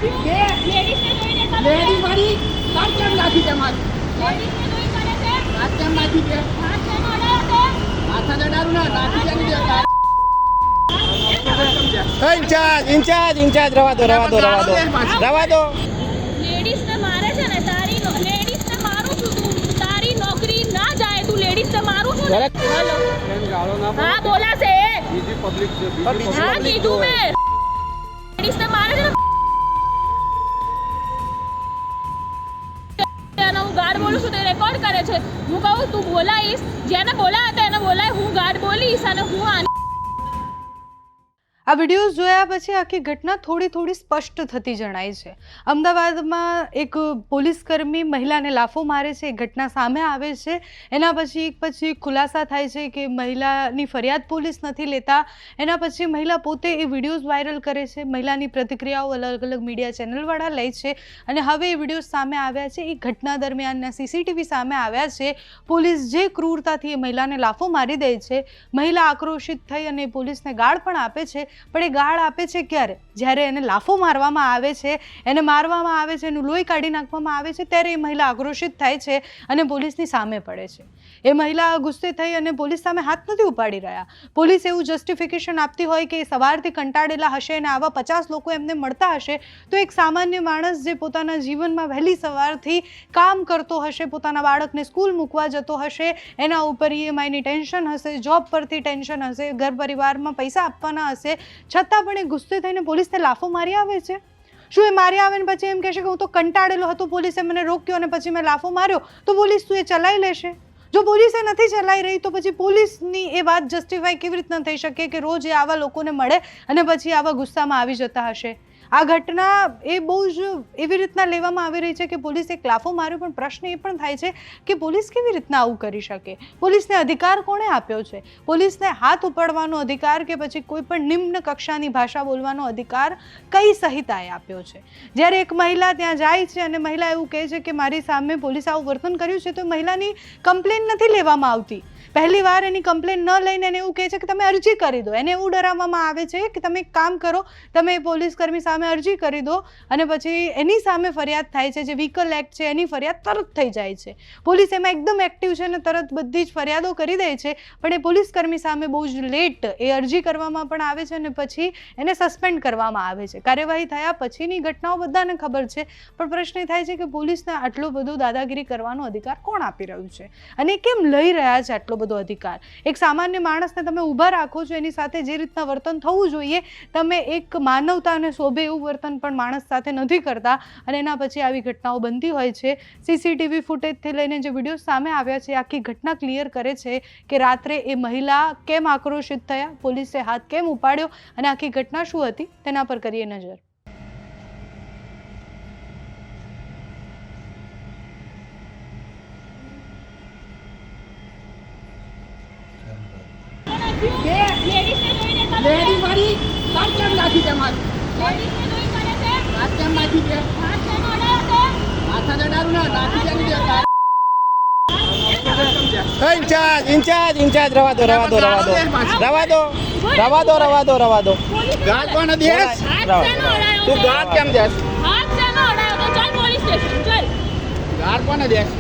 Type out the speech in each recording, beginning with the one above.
Lady મારી તાર કેમ નાખી છે મારી તાર કેમ નાખી છે માથા જડારું ના નાખી છે ઇન્ચાર્જ રવા દો લેડીઝ ને મારે છે ને તારી લેડીઝ ને મારું છું તું તારી નોકરી ના જાય તું લેડીઝ ને મારું છું હેલો હા બોલા છે હા કીધું મેં લેડીઝ ને મારે છે ને હું ગાર્ડ બોલું છું તે રેકોર્ડ કરે છે હું કહું તું બોલાઈશ જેને બોલા હતા એને બોલાય હું ગાર્ડ બોલીશ અને હું આ વિડીયોઝ જોયા પછી આખી ઘટના થોડી સ્પષ્ટ થતી જણાય છે. અમદાવાદમાં એક પોલીસકર્મી મહિલાને લાફો મારે છે, એ ઘટના સામે આવે છે. એના પછી ખુલાસા થાય છે કે મહિલાની ફરિયાદ પોલીસ નથી લેતા. એના પછી મહિલા પોતે એ વિડીયોઝ વાયરલ કરે છે, મહિલાની પ્રતિક્રિયાઓ અલગ અલગ મીડિયા ચેનલવાળા લે છે અને હવે એ વિડીયોઝ સામે આવ્યા છે. એ ઘટના દરમિયાનના CCTV સામે આવ્યા છે. પોલીસ જે ક્રૂરતાથી એ મહિલાને લાફો મારી દે છે, મહિલા આક્રોશિત થઈ અને પોલીસને ગાળ પણ આપે છે. પણ એ ગાળ આપે છે ક્યારે? જ્યારે એને લાફો મારવામાં આવે છે, એને મારવામાં આવે છે, એનું લોહી કાઢી નાખવામાં આવે છે, ત્યારે એ મહિલા આક્રોશિત થાય છે અને પોલીસની સામે પડે છે. એ મહિલા ગુસ્સે થઈ અને પોલીસ સામે હાથ નથી ઉપાડી રહ્યા. પોલીસ એવું જસ્ટિફિકેશન આપતી હોય કે સવારથી કંટાળેલા હશે અને આવા 50 લોકો એમને મળતા હશે તો એક સામાન્ય માણસ જે પોતાના જીવનમાં વહેલી સવારથી કામ કરતો હશે, પોતાના બાળકને સ્કૂલ મૂકવા જતો હશે, એના ઉપર EMIની ટેન્શન હશે, જોબ પરથી ટેન્શન હશે, ઘર પરિવારમાં પૈસા આપવાના હશે, છતાં પણ એ ગુસ્સે થઈને પોલીસને લાફો મારી આવે છે. શું એ મારી આવે ને પછી એમ કહેશે કે હું તો કંટાળેલો હતો, પોલીસે મને રોક્યો અને પછી મેં લાફો માર્યો, તો પોલીસ શું એ ચલાવી લેશે? જો પોલીસે નથી ચલાવી રહી તો પછી પોલીસની એ વાત જસ્ટિફાઈ કેવી રીતના થઈ શકે કે રોજ એ આવા લોકોને મળે અને પછી આવા ગુસ્સામાં આવી જતા હશે? આ ઘટના એ બહુ જ એવી રીતના લેવામાં આવી રહી છે કે પોલીસે એક લાફો માર્યો, પણ પ્રશ્ન એ પણ થાય છે કે પોલીસ કેવી રીતના આવું કરી શકે? પોલીસને અધિકાર કોણે આપ્યો છે? પોલીસને હાથ ઉપાડવાનો અધિકાર કે પછી કોઈ પણ નિમ્ન કક્ષાની ભાષા બોલવાનો અધિકાર કઈ સંહિતાએ આપ્યો છે? જ્યારે એક મહિલા ત્યાં જાય છે અને મહિલા એવું કહે છે કે મારી સામે પોલીસે આવું વર્તન કર્યું છે, તો મહિલાની કમ્પ્લેન નથી લેવામાં આવતી. પહેલી વાર એની કમ્પ્લેન ન લઈને એને એવું કહે છે કે તમે અરજી કરી દો. એને એવું ડરાવવામાં આવે છે કે તમે એક કામ કરો, તમે પોલીસકર્મી સામે અરજી કરી દો અને પછી એની સામે ફરિયાદ થાય છે. જે વ્હીકલ એક્ટ છે એની ફરિયાદ તરત થઈ જાય છે. પોલીસ એમાં એકદમ એક્ટિવ છે અને તરત બધી જ ફરિયાદો કરી દે છે. પણ એ પોલીસકર્મી સામે બહુ જ લેટ એ અરજી કરવામાં પણ આવે છે અને પછી એને સસ્પેન્ડ કરવામાં આવે છે. કાર્યવાહી થયા પછીની ઘટનાઓ બધાને ખબર છે, પણ પ્રશ્ન એ થાય છે કે પોલીસને આટલો બધો દાદાગીરી કરવાનો અધિકાર કોણ આપી રહ્યું છે અને કેમ લઈ રહ્યા છે આટલો બધો અધિકાર? એક સામાન્ય માણસને તમે ઊભા રાખો છો, એની સાથે જે રીતના વર્તન થવું જોઈએ, તમે એક માનવતાને શોભે એવું વર્તન પણ માણસ સાથે નથી કરતા અને એના પછી આવી ઘટનાઓ બનતી હોય છે. CCTV ફૂટેજથી લઈને જે વિડીયો સામે આવ્યા છે આખી ઘટના ક્લિયર કરે છે કે રાત્રે એ મહિલા કેમ આક્રોશિત થયા, પોલીસે હાથ કેમ ઉપાડ્યો અને આખી ઘટના શું હતી તેના પર કરીએ નજર. લેડી મારી તાર કેમ નાખી છે મારી તાર કેમ નાખી છે માથા જડારું ના નાખી છે ઇન્ચાર્જ રવા દો ગાળ કોણ દેશ તું ગાળ કેમ દેશ ગાળ કોણ દેશ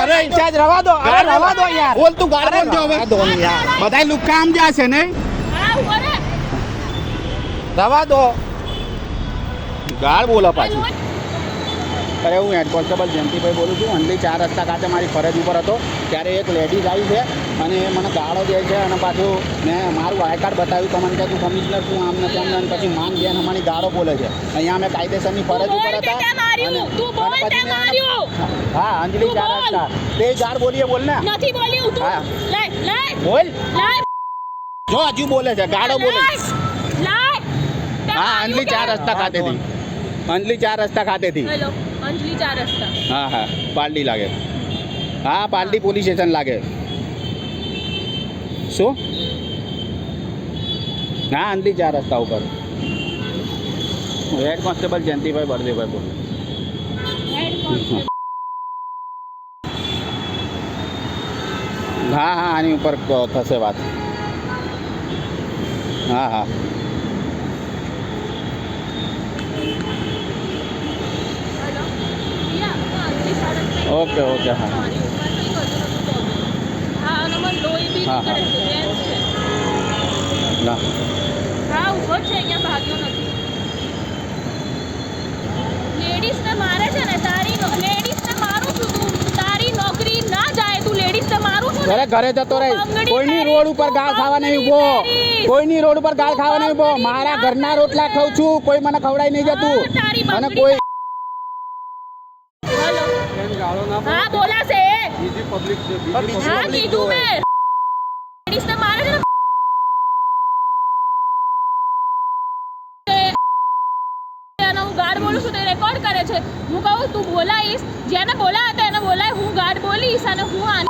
અરે ઇન્ચાર્જ રવા દો યાર. બોલ તું ગાળ બોલ જો હવે બધાય લુક કામ જશે ને રવા દો. ગાળ બોલો પાછું. અરે હું હેડ કોન્સ્ટેબલ જયંતિભાઈ બોલું છું. અંડલી 4 રસ્તા ખાતે મારી ફરજ ઉપર હતો ત્યારે એક લેડીઝ આવી છે અને એ મને ગાળો દે છે અને પાછું મેં મારું આઈ કાર્ડ બતાવ્યું તો મને કે તું કમિશનર છું આમ ને તેમ ને પછી માન જેન અમારી ગાળો બોલે છે. અહીંયા અમે કાયદેસરની ફરજ ઉપર હતા. હા અંજલિ 4 રસ્તા તે ગાળ બોલીએ બોલ ને નથી બોલ્યું તું. હા. બોલ જો હજુ બોલે છે ગાળો બોલે. હા અંજલિ 4 રસ્તા ખાતેથી અંજલિ 4 રસ્તા ખાતેથી હેલો અંજલિ 4 રસ્તા. હા પાલડી લાગે. હા પાલડી પોલીસ સ્ટેશન લાગે. શું? હા અંજલિ 4 રસ્તા ઉપર હેડ કોન્સ્ટેબલ જયંતિભાઈ બળદેવભાઈ બોલું. હા હા આની ઉપર થશે વાત. હા હા હેલો યા આટલી સાડા ઓકે ઓકે હા મારી ઉંમર થઈ ગયું હતું તો હા અને મને લોહી બી હા, હા. નીકળે છે જેન્ટ્સ છે ના હા ઊભો જ છે અહીંયા ભાગ્યો નથી લેડીઝને મારે છે ને તારી લેડીઝને મારું છું તું તારી નોકરી ના જાય તું લેડીઝને મારું છું ને અરે ઘરે જતો રહે. બંગડી કોઈની પહેરીશ, રોડ ઉપર તું ગાળ ખાવા નહીં બંગડી ઊભો. પહેરીશ. કોઈની રોડ ઉપર ગાળ ખાવા નહીં ઊભો. બંગડી મારા ના ઘરના પહેરીશ રોટલા ખાઉં છું. કોઈ મને ખવડાવી નહીં હા, તારી જતું અને બંગડી કોઈ હેલો હા બોલાશે હા કીધું મેં લેડીઝને મારે છે ને અને હું ગાર્ડ બોલું છું તે રેકોર્ડ કરે છે હું કહું તું બોલાવીશ જેને બોલાવે હતા એને બોલાય હું ગાર્ડ બોલીશ અને હું આને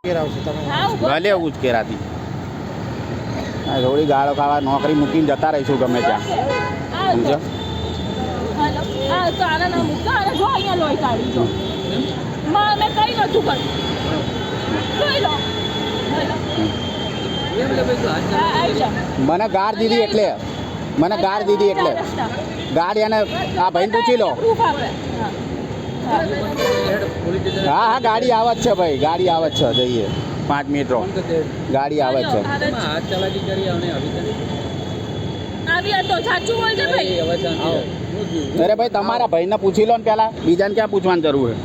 હા ઉભો ભલે ઉચકેરાતી આ થોડી ગાળો ખાવા નોકરી મૂકીને જતા રહીશું ગમે ત્યાં હા સમજો હાલો હા તો આના ના મૂકતો અને જો અહીંયા લોહી કાઢી જો માં મેં કઈ નતું કર્યું જોઈ લો હાલો. હા આવી જા મને ગાળ દીધી એટલે મને ગાળ દીધી એટલે ગાળ એને આ ભાઈને પૂછી લો. પ્રૂફ આપે હા હા હા ગાડી આવે જ છે ભાઈ ગાડી આવે જ છે જઈએ 5 મિનિટ રહો ગાડી આવે જ છે. આવી તો સાચું બોલજે ભાઈ અરે ભાઈ તમારા ભાઈને પૂછી લો ને પહેલા બીજાને ક્યાં પૂછવાની જરૂર છે.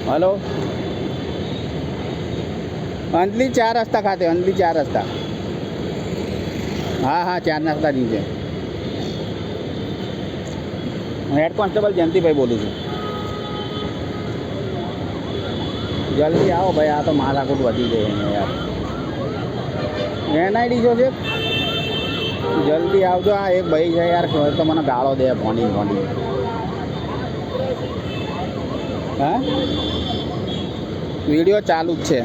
હલો અંજલી 4 રસ્તા ખાતે અંજલી 4 રસ્તા હા હા 4 રસ્તા નીચે હું હેડ કોન્સ્ટેબલ જયંતિભાઈ બોલું છું. જલ્દી આવો ભાઈ આ તો માથાકૂટ વધી ગઈ છે યાર. એનઆઈડી જો છે જલ્દી આવજો. આ એક ભાઈ છે યાર તો મને ગાળો દે ભોની ભોની. હા વિડીયો ચાલુ જ છે.